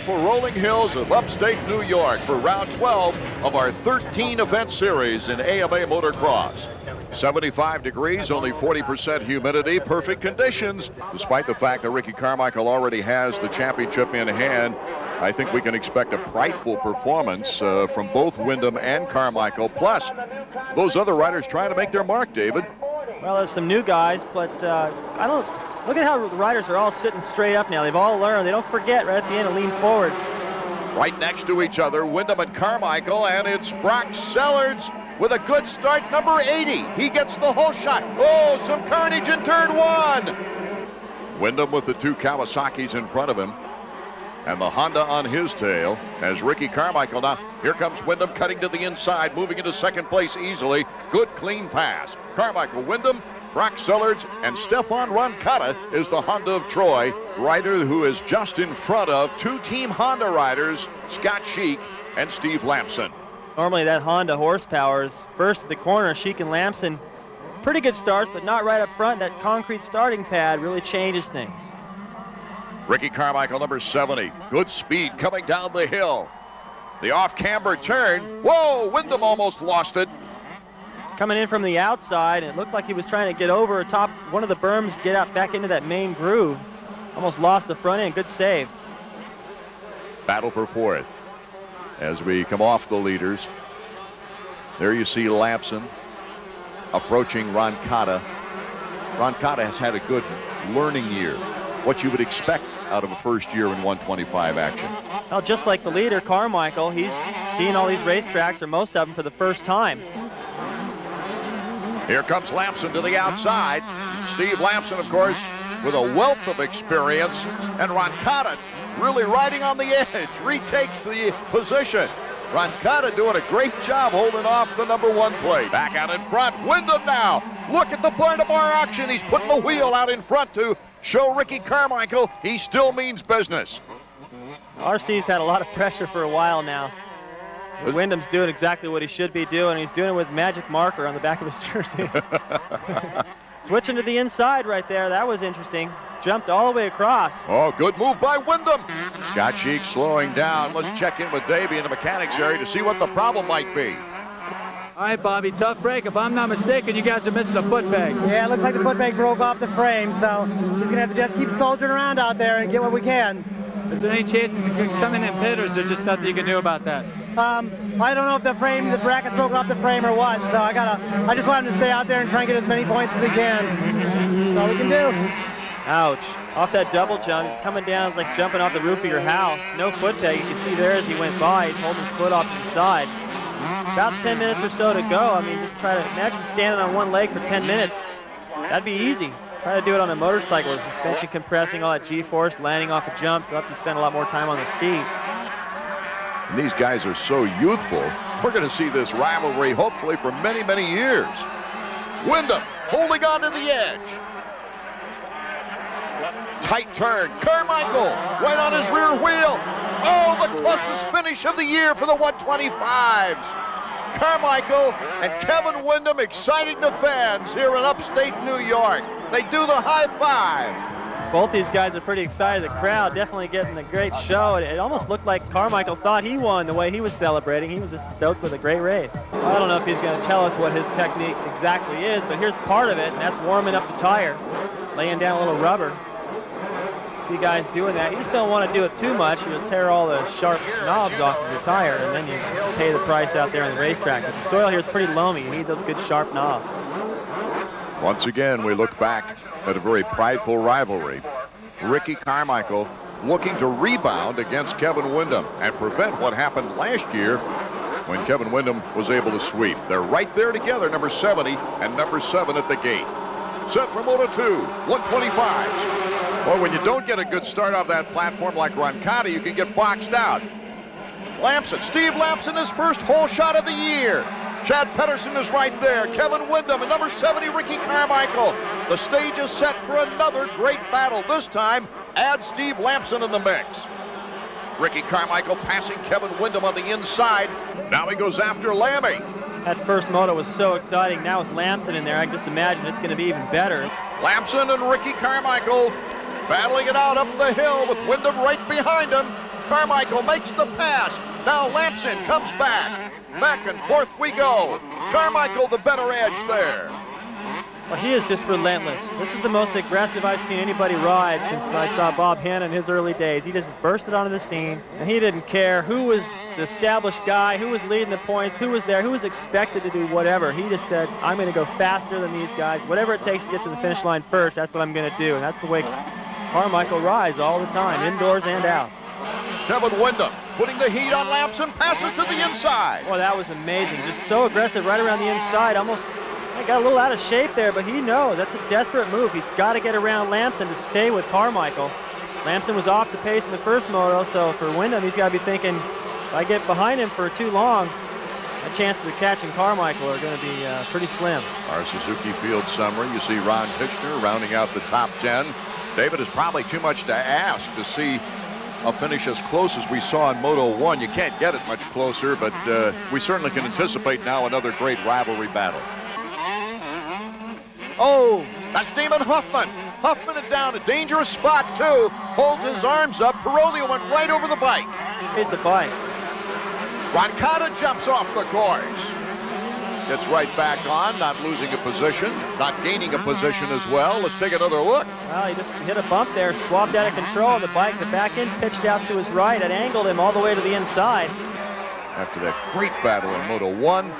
beautiful rolling hills of upstate New York for round 12 of our 13-event series in AMA Motocross. 75 degrees, only 40% humidity, perfect conditions. Despite the fact that Ricky Carmichael already has the championship in hand, I think we can expect a prideful performance from both Windham and Carmichael. Plus, those other riders trying to make their mark, David. Well, there's some new guys, but look at how the riders are all sitting straight up now. They've all learned. They don't forget right at the end to lean forward. Right next to each other, Windham and Carmichael, and it's Brock Sellards with a good start, number 80. He gets the whole shot. Oh, some carnage in turn one. Windham with the two Kawasaki's in front of him, and the Honda on his tail as Ricky Carmichael. Now, here comes Windham cutting to the inside, moving into second place easily. Good, clean pass. Carmichael, Windham, Brock Sellards, and Stefan Roncata is the Honda of Troy, rider who is just in front of two Team Honda riders, Scott Sheik and Steve Lamson. Normally that Honda horsepower is first at the corner. Sheik and Lamson, pretty good starts, but not right up front. That concrete starting pad really changes things. Ricky Carmichael, number 70. Good speed coming down the hill. The off-camber turn. Whoa, Windham almost lost it. Coming in from the outside, and it looked like he was trying to get over top one of the berms, get out back into that main groove. Almost lost the front end. Good save. Battle for fourth. As we come off the leaders, there you see Lamson approaching Roncata. Roncata has had a good learning year. What you would expect out of a first year in 125 action. Well, just like the leader, Carmichael, he's seen all these racetracks, or most of them, for the first time. Here comes Lamson to the outside. Steve Lamson, of course, with a wealth of experience, and Roncata really riding on the edge, retakes the position. Roncata doing a great job holding off the number 1 plate. Back out in front, Windham now. Look at the bar-to-bar action. He's putting the wheel out in front to show Ricky Carmichael he still means business. RC's had a lot of pressure for a while now. Windham's doing exactly what he should be doing. He's doing it with magic marker on the back of his jersey. Switching to the inside right there. That was interesting. Jumped all the way across. Oh, good move by Windham. Scott Sheik slowing down. Let's check in with Davey in the mechanics area to see what the problem might be. All right, Bobby, tough break. If I'm not mistaken, you guys are missing a foot peg. Yeah, it looks like the foot peg broke off the frame, so he's going to have to just keep soldiering around out there and get what we can. Is there any chances to come in and pit, or is there just nothing you can do about that? I don't know if the bracket's broke off the frame or what, so I just want him to stay out there and try and get as many points as he can. That's all we can do. Ouch. Off that double jump, he's coming down like jumping off the roof of your house. No foot peg. You can see there as he went by, he's holding his foot off to the side. About 10 minutes or so to go. I mean, just try to imagine standing on one leg for 10 minutes. That'd be easy. Try to do it on a motorcycle with suspension compressing, all that G-force, landing off a jump, so you have to spend a lot more time on the seat. And these guys are so youthful. We're going to see this rivalry hopefully for many, many years. Windham holding on to the edge. Tight turn. Carmichael right on his rear wheel. Oh, the closest finish of the year for the 125's. Carmichael and Kevin Windham exciting the fans here in upstate New York. They do the high five. Both these guys are pretty excited. The crowd definitely getting a great show. It almost looked like Carmichael thought he won the way he was celebrating. He was just stoked with a great race. I don't know if he's going to tell us what his technique exactly is, but here's part of it, and that's warming up the tire, laying down a little rubber. See guys doing that. You just don't want to do it too much. You'll tear all the sharp knobs off of your tire, and then you pay the price out there on the racetrack. But the soil here is pretty loamy. You need those good sharp knobs. Once again, we look back at a very prideful rivalry. Ricky Carmichael looking to rebound against Kevin Windham and prevent what happened last year when Kevin Windham was able to sweep. They're right there together, number 70 and number 7 at the gate. Set for Moto 2, 125's. Or when you don't get a good start off that platform like Roncata, you can get boxed out. Lamson, Steve Lamson, his first whole shot of the year. Chad Pedersen is right there. Kevin Windham and number 70, Ricky Carmichael. The stage is set for another great battle. This time, add Steve Lamson in the mix. Ricky Carmichael passing Kevin Windham on the inside. Now he goes after Lammy. That first moto was so exciting. Now with Lamson in there, I can just imagine it's going to be even better. Lamson and Ricky Carmichael battling it out up the hill with Windham right behind him. Carmichael makes the pass. Now Lamson comes back. Back and forth we go. Carmichael the better edge there. Well, he is just relentless. This is the most aggressive I've seen anybody ride since I saw Bob Hanna in his early days. He just bursted onto the scene, and he didn't care who was the established guy, who was leading the points, who was there, who was expected to do whatever. He just said, I'm going to go faster than these guys. Whatever it takes to get to the finish line first, that's what I'm going to do. And that's the way Carmichael rides all the time, indoors and out. Kevin Windham putting the heat on Lamson, passes to the inside. Well, that was amazing. Just so aggressive right around the inside. Almost got a little out of shape there, but he knows that's a desperate move. He's got to get around Lamson to stay with Carmichael. Lamson was off the pace in the first moto, so for Windham, he's got to be thinking, if I get behind him for too long, the chances of catching Carmichael are going to be pretty slim. Our Suzuki Field summary, you see Ron Tichner rounding out the top 10. David, is probably too much to ask to see a finish as close as we saw in Moto 1. You can't get it much closer, but we certainly can anticipate now another great rivalry battle. Oh, that's Damon Huffman. Huffman is down, a dangerous spot too. Holds his arms up. Perolio went right over the bike. Here's the bike. Roncada jumps off the course. Gets right back on, not losing a position, not gaining a position as well. Let's take another look. Well, he just hit a bump there, swapped out of control. The bike, the back end pitched out to his right. It angled him all the way to the inside. After that great battle in Moto 1,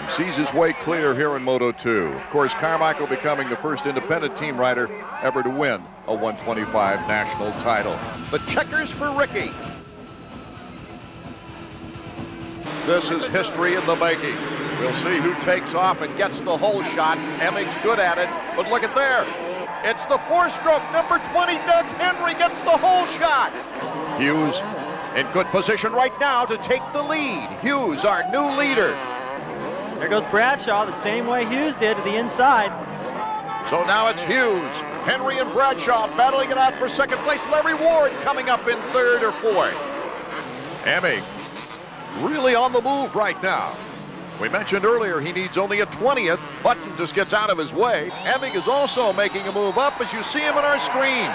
he sees his way clear here in Moto 2. Of course, Carmichael becoming the first independent team rider ever to win a 125 national title. The checkers for Ricky. This is history in the making. We'll see who takes off and gets the whole shot. Emmig's good at it, but look at there. It's the four-stroke, number 20, Doug Henry gets the whole shot. Hughes in good position right now to take the lead. Hughes, our new leader. There goes Bradshaw the same way Hughes did to the inside. So now it's Hughes, Henry and Bradshaw battling it out for second place. Larry Ward coming up in third or fourth. Emig really on the move right now. We mentioned earlier he needs only a 20th. Button just gets out of his way. Emig is also making a move up as you see him on our screen.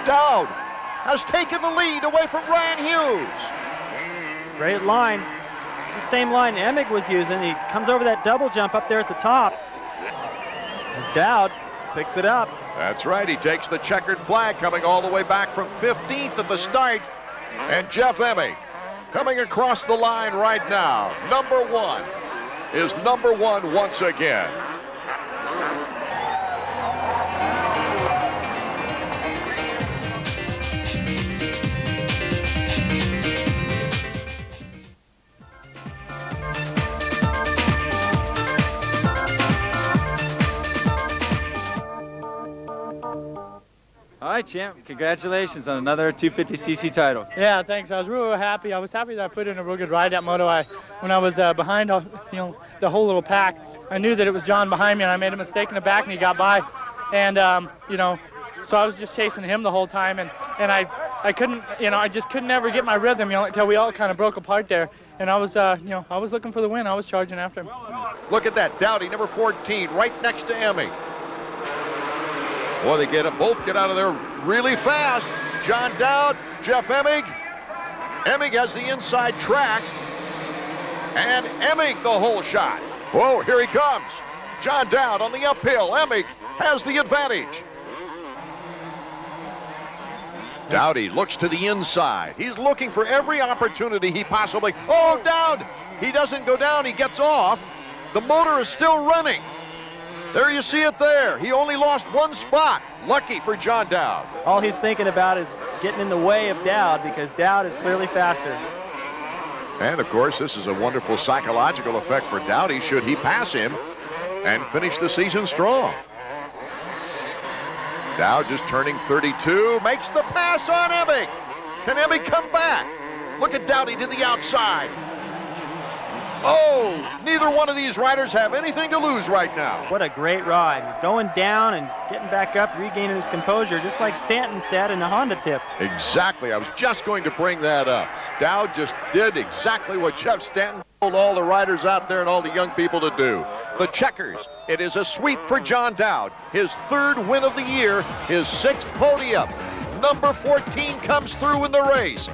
Dowd has taken the lead away from Ryan Hughes. Great line. The same line Emig was using. He comes over that double jump up there at the top. As Dowd picks it up. That's right. He takes the checkered flag coming all the way back from 15th at the start. And Jeff Emig coming across the line right now. Number 1 is number 1 once again. All right, champ. Congratulations on another 250cc title. Yeah, thanks. I was real happy. I was happy that I put in a real good ride that moto. When I was behind, the whole little pack, I knew that it was John behind me, and I made a mistake in the back, and he got by. And so I was just chasing him the whole time, and I couldn't, I just couldn't ever get my rhythm, until we all kind of broke apart there. And I was, I was looking for the win. I was charging after him. Look at that, Dowdy, number 14, right next to Emig. Boy, they both get out of there really fast. John Dowd, Jeff Emig. Emig has the inside track. And Emig the whole shot. Whoa, here he comes. John Dowd on the uphill. Emig has the advantage. Dowdy looks to the inside. He's looking for every opportunity he possibly... Oh, Dowd! He doesn't go down, he gets off. The motor is still running. There you see it there. He only lost one spot. Lucky for John Dowd. All he's thinking about is getting in the way of Dowd because Dowd is clearly faster. And of course, this is a wonderful psychological effect for Dowdy should he pass him and finish the season strong. Dowd just turning 32, makes the pass on Emig. Can Emig come back? Look at Dowdy to the outside. Oh, neither one of these riders have anything to lose right now. What a great ride. Going down and getting back up, regaining his composure, just like Stanton said in the Honda tip. Exactly. I was just going to bring that up. Dowd just did exactly what Jeff Stanton told all the riders out there and all the young people to do. The checkers. It is a sweep for John Dowd. His third win of the year, his 6th podium. Number 14 comes through in the race.